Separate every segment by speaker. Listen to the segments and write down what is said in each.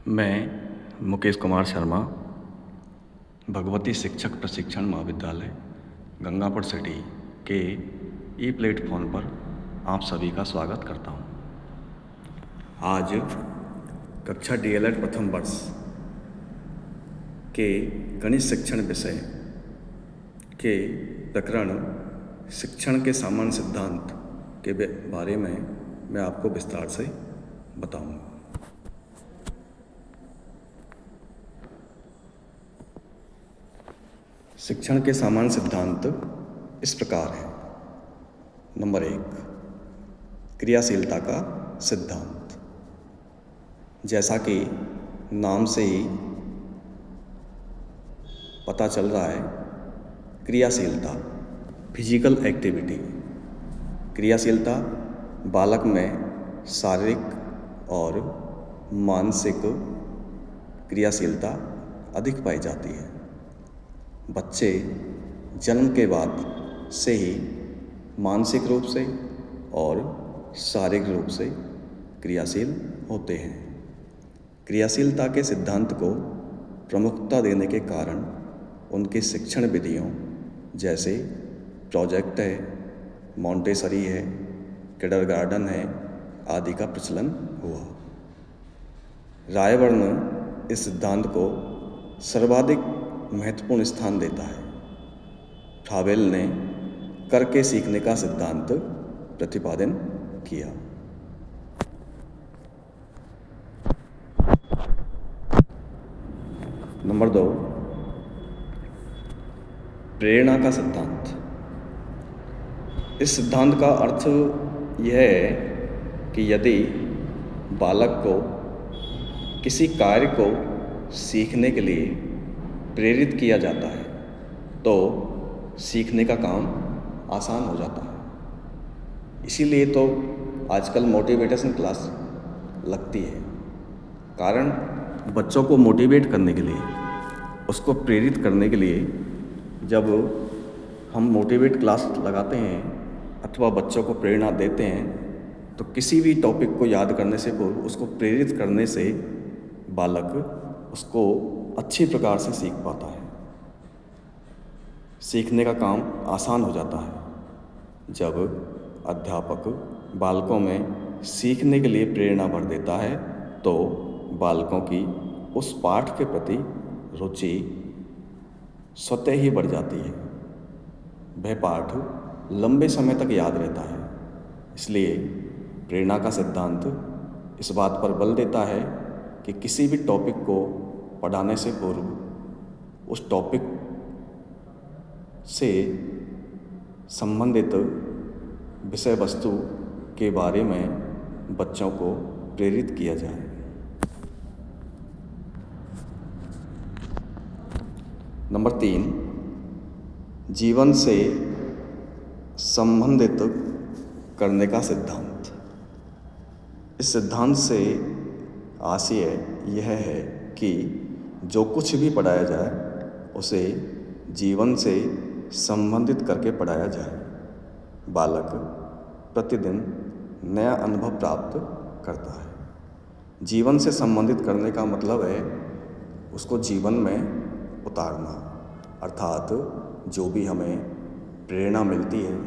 Speaker 1: मैं मुकेश कुमार शर्मा भगवती शिक्षक प्रशिक्षण महाविद्यालय गंगापुर सिटी के ई प्लेटफॉर्म पर आप सभी का स्वागत करता हूँ। आज कक्षा डीएलएड प्रथम वर्ष के गणित शिक्षण विषय के प्रकरण शिक्षण के सामान्य सिद्धांत के बारे में मैं आपको विस्तार से बताऊँगा। शिक्षण के सामान्य सिद्धांत इस प्रकार है। नंबर 1, क्रियाशीलता का सिद्धांत। जैसा कि नाम से ही पता चल रहा है, क्रियाशीलता फिजिकल एक्टिविटी। क्रियाशीलता बालक में शारीरिक और मानसिक क्रियाशीलता अधिक पाई जाती है। बच्चे जन्म के बाद से ही मानसिक रूप से और शारीरिक रूप से क्रियाशील होते हैं। क्रियाशीलता के सिद्धांत को प्रमुखता देने के कारण उनकी शिक्षण विधियों जैसे प्रोजेक्ट है, मॉन्टेसरी है, किंडरगार्टन है आदि का प्रचलन हुआ। रायबर्न इस सिद्धांत को सर्वाधिक महत्वपूर्ण स्थान देता है। फ्राबेल ने करके सीखने का सिद्धांत प्रतिपादन किया। नंबर 2, प्रेरणा का सिद्धांत। इस सिद्धांत का अर्थ यह है कि यदि बालक को किसी कार्य को सीखने के लिए प्रेरित किया जाता है तो सीखने का काम आसान हो जाता है। इसीलिए तो आजकल मोटिवेशन क्लास लगती है। कारण बच्चों को मोटिवेट करने के लिए, उसको प्रेरित करने के लिए जब हम मोटिवेट क्लास लगाते हैं अथवा बच्चों को प्रेरणा देते हैं तो किसी भी टॉपिक को याद करने से पूर्व उसको प्रेरित करने से बालक उसको अच्छी प्रकार से सीख पाता है। सीखने का काम आसान हो जाता है जब अध्यापक बालकों में सीखने के लिए प्रेरणा भर देता है तो बालकों की उस पाठ के प्रति रुचि स्वतः ही बढ़ जाती है। वह पाठ लंबे समय तक याद रहता है। इसलिए प्रेरणा का सिद्धांत इस बात पर बल देता है कि किसी भी टॉपिक को पढ़ाने से पूर्व उस टॉपिक से संबंधित विषय वस्तु के बारे में बच्चों को प्रेरित किया जाए। नंबर 3, जीवन से संबंधित करने का सिद्धांत। इस सिद्धांत से आशय यह है कि जो कुछ भी पढ़ाया जाए उसे जीवन से संबंधित करके पढ़ाया जाए। बालक प्रतिदिन नया अनुभव प्राप्त करता है। जीवन से संबंधित करने का मतलब है उसको जीवन में उतारना, अर्थात जो भी हमें प्रेरणा मिलती है,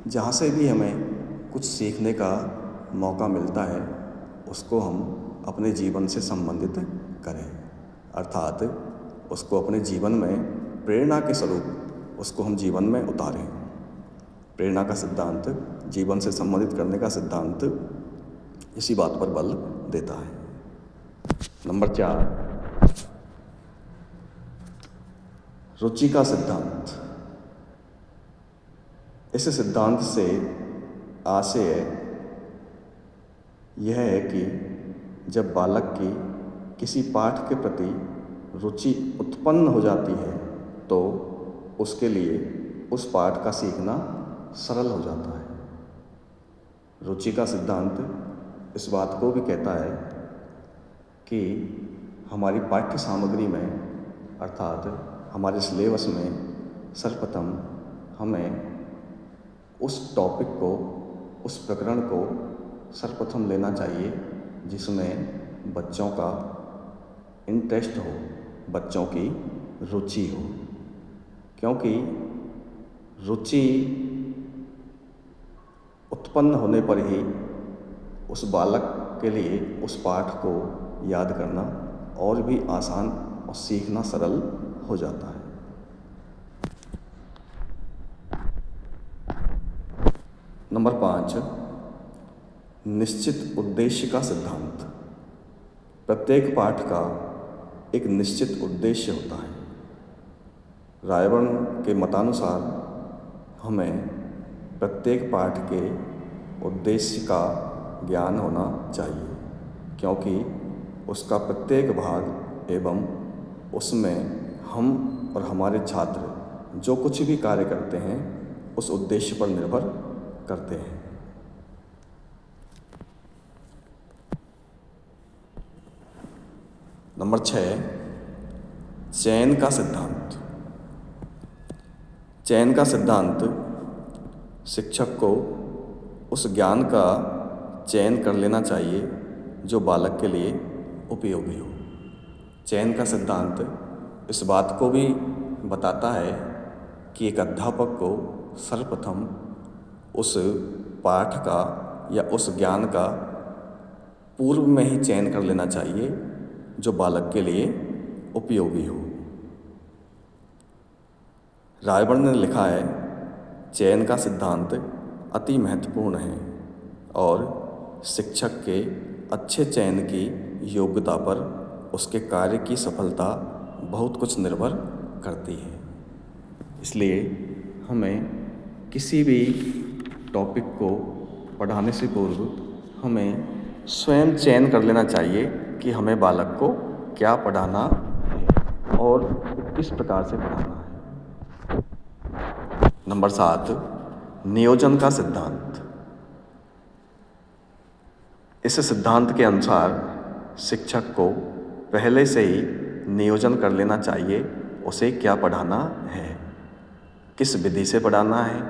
Speaker 1: जहाँ से भी हमें कुछ सीखने का मौका मिलता है उसको हम अपने जीवन से संबंधित करें, अर्थात उसको अपने जीवन में प्रेरणा के स्वरूप उसको हम जीवन में उतारें। प्रेरणा का सिद्धांत, जीवन से संबंधित करने का सिद्धांत इसी बात पर बल देता है। नंबर 4, रुचि का सिद्धांत। इस सिद्धांत से आशय यह है कि जब बालक की किसी पाठ के प्रति रुचि उत्पन्न हो जाती है तो उसके लिए उस पाठ का सीखना सरल हो जाता है। रुचि का सिद्धांत इस बात को भी कहता है कि हमारी पाठ्य सामग्री में, अर्थात हमारे सिलेबस में सर्वप्रथम हमें उस टॉपिक को, उस प्रकरण को सर्वप्रथम लेना चाहिए जिसमें बच्चों का इंटरेस्ट हो, बच्चों की रुचि हो, क्योंकि रुचि उत्पन्न होने पर ही उस बालक के लिए उस पाठ को याद करना और भी आसान और सीखना सरल हो जाता है। नंबर 5, निश्चित उद्देश्य का सिद्धांत। प्रत्येक पाठ का एक निश्चित उद्देश्य होता है। रायबर्न के मतानुसार हमें प्रत्येक पाठ के उद्देश्य का ज्ञान होना चाहिए, क्योंकि उसका प्रत्येक भाग एवं उसमें हम और हमारे छात्र जो कुछ भी कार्य करते हैं उस उद्देश्य पर निर्भर करते हैं। नंबर 6, चयन का सिद्धांत। चयन का सिद्धांत शिक्षक को उस ज्ञान का चयन कर लेना चाहिए जो बालक के लिए उपयोगी हो। चयन का सिद्धांत इस बात को भी बताता है कि एक अध्यापक को सर्वप्रथम उस पाठ का या उस ज्ञान का पूर्व में ही चयन कर लेना चाहिए जो बालक के लिए उपयोगी हो। रायबर्न ने लिखा है, चयन का सिद्धांत अति महत्वपूर्ण है और शिक्षक के अच्छे चयन की योग्यता पर उसके कार्य की सफलता बहुत कुछ निर्भर करती है। इसलिए हमें किसी भी टॉपिक को पढ़ाने से पूर्व हमें स्वयं चयन कर लेना चाहिए कि हमें बालक को क्या पढ़ाना है और किस प्रकार से पढ़ाना है। नंबर 7, नियोजन का सिद्धांत। इस सिद्धांत के अनुसार शिक्षक को पहले से ही नियोजन कर लेना चाहिए उसे क्या पढ़ाना है, किस विधि से पढ़ाना है,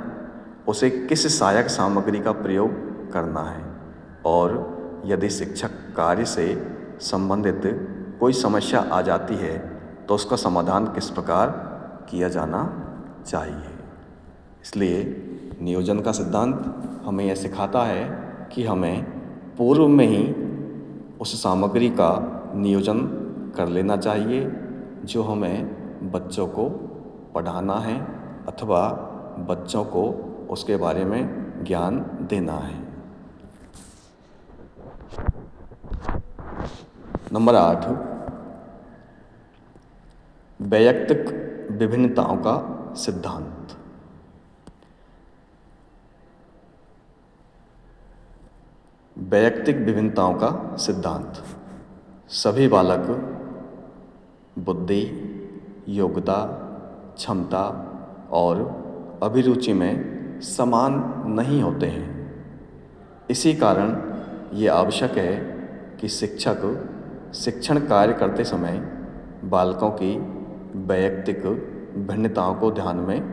Speaker 1: उसे किस सहायक सामग्री का प्रयोग करना है और यदि शिक्षक कार्य से संबंधित कोई समस्या आ जाती है तो उसका समाधान किस प्रकार किया जाना चाहिए। इसलिए नियोजन का सिद्धांत हमें यह सिखाता है कि हमें पूर्व में ही उस सामग्री का नियोजन कर लेना चाहिए जो हमें बच्चों को पढ़ाना है अथवा बच्चों को उसके बारे में ज्ञान देना है। नंबर 8, वैयक्तिक विभिन्नताओं का सिद्धांत। वैयक्तिक विभिन्नताओं का सिद्धांत सभी बालक बुद्धि, योग्यता, क्षमता और अभिरुचि में समान नहीं होते हैं। इसी कारण ये आवश्यक है कि शिक्षक शिक्षण कार्य करते समय बालकों की वैयक्तिक भिन्नताओं को ध्यान में